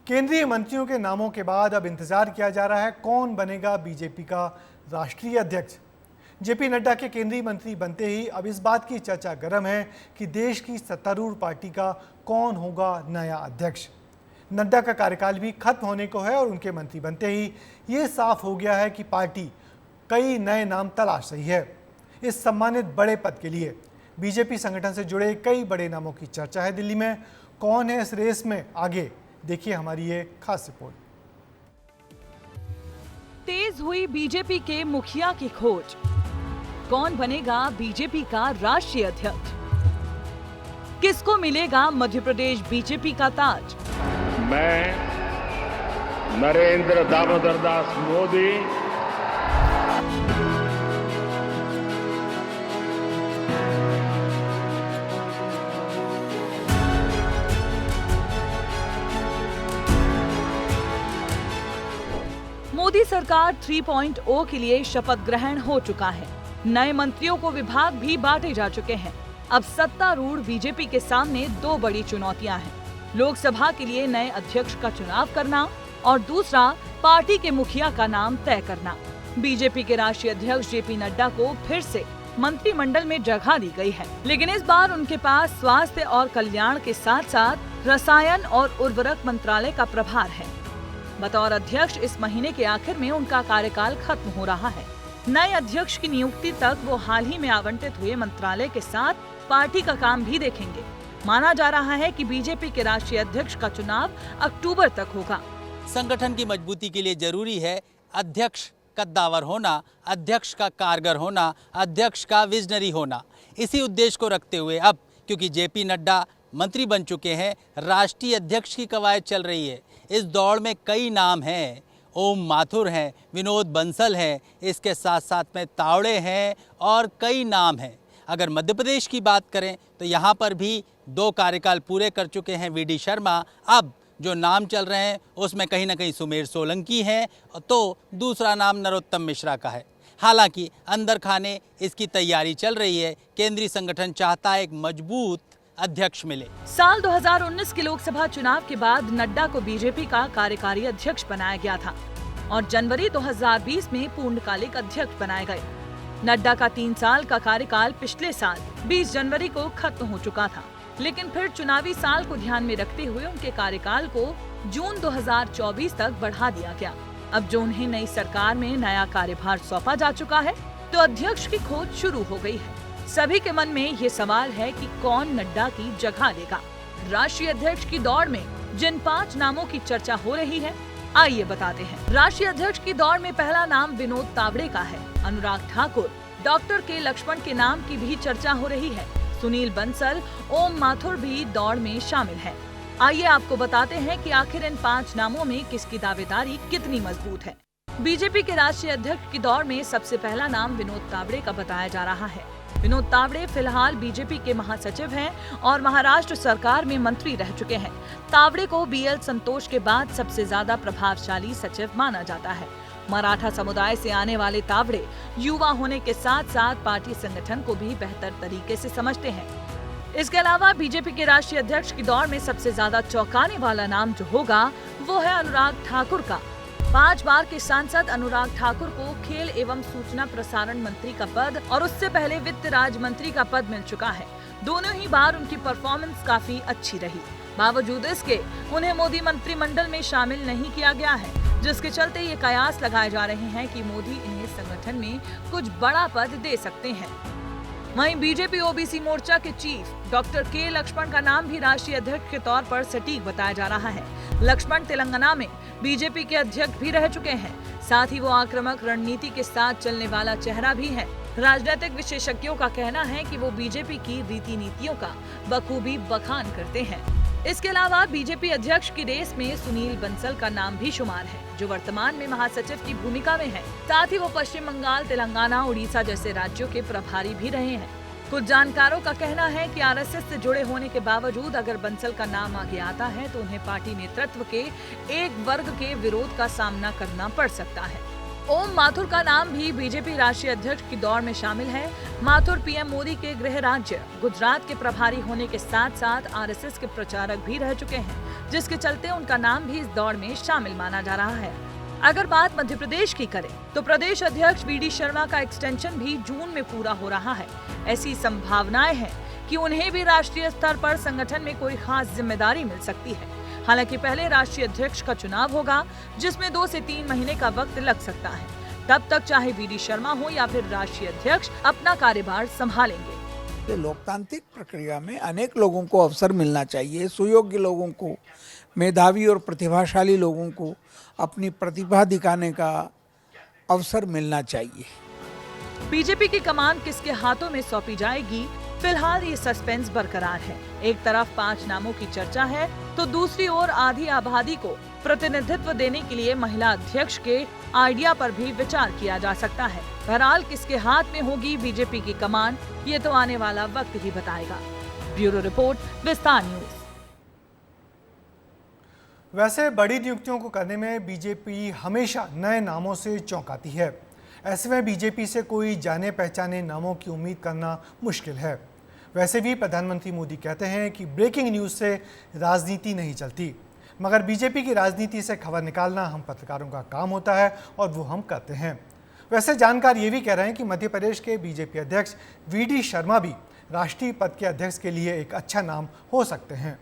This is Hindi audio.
केंद्रीय मंत्रियों के नामों के बाद अब इंतजार किया जा रहा है कौन बनेगा बीजेपी का राष्ट्रीय अध्यक्ष। जेपी नड्डा के केंद्रीय मंत्री बनते ही अब इस बात की चर्चा गर्म है कि देश की सत्तारूढ़ पार्टी का कौन होगा नया अध्यक्ष। नड्डा का कार्यकाल भी खत्म होने को है और उनके मंत्री बनते ही ये साफ हो गया है कि पार्टी कई नए नाम तलाश रही है। इस सम्मानित बड़े पद के लिए बीजेपी संगठन से जुड़े कई बड़े नामों की चर्चा है दिल्ली में। कौन है इस रेस में आगे, देखिए हमारी ये खास रिपोर्ट। तेज हुई बीजेपी के मुखिया की खोज। कौन बनेगा बीजेपी का राष्ट्रीय अध्यक्ष? किसको मिलेगा मध्य प्रदेश बीजेपी का ताज? मैं नरेंद्र दामोदर दास मोदी मोदी सरकार 3.0 के लिए शपथ ग्रहण हो चुका है। नए मंत्रियों को विभाग भी बांटे जा चुके हैं। अब सत्तारूढ़ बीजेपी के सामने दो बड़ी चुनौतियां हैं। लोकसभा के लिए नए अध्यक्ष का चुनाव करना और दूसरा पार्टी के मुखिया का नाम तय करना। बीजेपी के राष्ट्रीय अध्यक्ष जेपी नड्डा को फिर से मंत्रिमंडल में जगह दी गई है, लेकिन इस बार उनके पास स्वास्थ्य और कल्याण के साथ साथ रसायन और उर्वरक मंत्रालय का प्रभार है। बतौर अध्यक्ष इस महीने के आखिर में उनका कार्यकाल खत्म हो रहा है। नए अध्यक्ष की नियुक्ति तक वो हाल ही में आवंटित हुए मंत्रालय के साथ पार्टी का काम भी देखेंगे। माना जा रहा है कि बीजेपी के राष्ट्रीय अध्यक्ष का चुनाव अक्टूबर तक होगा। संगठन की मजबूती के लिए जरूरी है अध्यक्ष कद्दावर होना, अध्यक्ष का कारगर होना, अध्यक्ष का विजनरी होना। इसी उद्देश्य को रखते हुए अब क्योंकि जेपी नड्डा मंत्री बन चुके हैं, राष्ट्रीय अध्यक्ष की कवायद चल रही है। इस दौड़ में कई नाम हैं। ओम माथुर हैं, विनोद बंसल हैं, इसके साथ साथ में तावड़े हैं और कई नाम हैं। अगर मध्य प्रदेश की बात करें तो यहाँ पर भी 2 कार्यकाल पूरे कर चुके हैं वीडी शर्मा। अब जो नाम चल रहे हैं उसमें कहीं ना कहीं सुमेर सोलंकी हैं तो दूसरा नाम नरोत्तम मिश्रा का है। हालांकि अंदर खाने इसकी तैयारी चल रही है। केंद्रीय संगठन चाहता है एक मजबूत अध्यक्ष मिले। साल 2019 के लोकसभा चुनाव के बाद नड्डा को बीजेपी का कार्यकारी अध्यक्ष बनाया गया था और जनवरी 2020 में पूर्णकालिक अध्यक्ष बनाए गए। नड्डा का 3 साल का कार्यकाल पिछले साल 20 जनवरी को खत्म हो चुका था, लेकिन फिर चुनावी साल को ध्यान में रखते हुए उनके कार्यकाल को जून 2024 तक बढ़ा दिया गया। अब जो उन्हें नई सरकार में नया कार्यभार सौंपा जा चुका है तो अध्यक्ष की खोज शुरू हो गई है। सभी के मन में ये सवाल है कि कौन नड्डा की जगह लेगा। राष्ट्रीय अध्यक्ष की दौड़ में जिन 5 नामों की चर्चा हो रही है, आइए बताते हैं। राष्ट्रीय अध्यक्ष की दौड़ में पहला नाम विनोद तावड़े का है। अनुराग ठाकुर, डॉक्टर के लक्ष्मण के नाम की भी चर्चा हो रही है। सुनील बंसल, ओम माथुर भी दौड़ में शामिल है। आइए आपको बताते हैं कि आखिर इन 5 नामों में किसकी दावेदारी कितनी मजबूत है। बीजेपी के राष्ट्रीय अध्यक्ष की दौड़ में सबसे पहला नाम विनोद तावड़े का बताया जा रहा है। विनोद तावड़े फिलहाल बीजेपी के महासचिव हैं और महाराष्ट्र सरकार में मंत्री रह चुके हैं। तावड़े को बीएल संतोष के बाद सबसे ज्यादा प्रभावशाली सचिव माना जाता है। मराठा समुदाय से आने वाले तावड़े युवा होने के साथ साथ पार्टी संगठन को भी बेहतर तरीके से समझते हैं। इसके अलावा बीजेपी के राष्ट्रीय अध्यक्ष की दौड़ में सबसे ज्यादा चौंकाने वाला नाम जो होगा वो है अनुराग ठाकुर का। 5 बार के सांसद अनुराग ठाकुर को खेल एवं सूचना प्रसारण मंत्री का पद और उससे पहले वित्त राज्य मंत्री का पद मिल चुका है। दोनों ही बार उनकी परफॉर्मेंस काफी अच्छी रही। बावजूद इसके उन्हें मोदी मंत्रिमंडल में शामिल नहीं किया गया है, जिसके चलते ये कयास लगाए जा रहे हैं कि मोदी इन्हें संगठन में कुछ बड़ा पद दे सकते हैं। वहीं बीजेपी ओबीसी मोर्चा के चीफ डॉक्टर के लक्ष्मण का नाम भी राष्ट्रीय अध्यक्ष के तौर पर सटीक बताया जा रहा है। लक्ष्मण तेलंगाना में बीजेपी के अध्यक्ष भी रह चुके हैं। साथ ही वो आक्रामक रणनीति के साथ चलने वाला चेहरा भी है। राजनीतिक विशेषज्ञों का कहना है कि वो बीजेपी की रीति नीतियों का बखूबी बखान करते हैं। इसके अलावा बीजेपी अध्यक्ष की रेस में सुनील बंसल का नाम भी शुमार है, जो वर्तमान में महासचिव की भूमिका में है। साथ ही वो पश्चिम बंगाल, तेलंगाना, उड़ीसा जैसे राज्यों के प्रभारी भी रहे हैं। कुछ जानकारों का कहना है कि आरएसएस से जुड़े होने के बावजूद अगर बंसल का नाम आगे आता है तो उन्हें पार्टी नेतृत्व के एक वर्ग के विरोध का सामना करना पड़ सकता है। ओम माथुर का नाम भी बीजेपी राष्ट्रीय अध्यक्ष की दौड़ में शामिल है। माथुर पीएम मोदी के गृह राज्य गुजरात के प्रभारी होने के साथ साथ आरएसएस के प्रचारक भी रह चुके हैं। जिसके चलते उनका नाम भी इस दौड़ में शामिल माना जा रहा है। अगर बात मध्य प्रदेश की करें तो प्रदेश अध्यक्ष वीडी शर्मा का एक्सटेंशन भी जून में पूरा हो रहा है। ऐसी संभावनाएं हैं कि उन्हें भी राष्ट्रीय स्तर पर संगठन में कोई खास जिम्मेदारी मिल सकती है। हालांकि पहले राष्ट्रीय अध्यक्ष का चुनाव होगा, जिसमें 2 से 3 महीने का वक्त लग सकता है। तब तक चाहे वीडी शर्मा हो या फिर राष्ट्रीय अध्यक्ष अपना कार्यभार संभालेंगे। लोकतांत्रिक प्रक्रिया में अनेक लोगों को अवसर मिलना चाहिए, सुयोग्य लोगों को, मेधावी और प्रतिभाशाली लोगों को अपनी प्रतिभा दिखाने का अवसर मिलना चाहिए। बीजेपी की कमान किसके हाथों में सौंपी जाएगी, फिलहाल ये सस्पेंस बरकरार है। एक तरफ 5 नामों की चर्चा है तो दूसरी ओर आधी आबादी को प्रतिनिधित्व देने के लिए महिला अध्यक्ष के आइडिया पर भी विचार किया जा सकता है। बहरहाल किसके हाथ में होगी बीजेपी की कमान, ये तो आने वाला वक्त ही बताएगा। ब्यूरो रिपोर्ट, विस्तार न्यूज। वैसे बड़ी नियुक्तियों को करने में बीजेपी हमेशा नए नामों से चौंकाती है। ऐसे में बीजेपी से कोई जाने पहचाने नामों की उम्मीद करना मुश्किल है। वैसे भी प्रधानमंत्री मोदी कहते हैं कि ब्रेकिंग न्यूज़ से राजनीति नहीं चलती, मगर बीजेपी की राजनीति से खबर निकालना हम पत्रकारों का काम होता है और वो हम करते हैं। वैसे जानकार ये भी कह रहे हैं कि मध्य प्रदेश के बीजेपी अध्यक्ष वीडी शर्मा भी राष्ट्रीय पद के अध्यक्ष के लिए एक अच्छा नाम हो सकते हैं।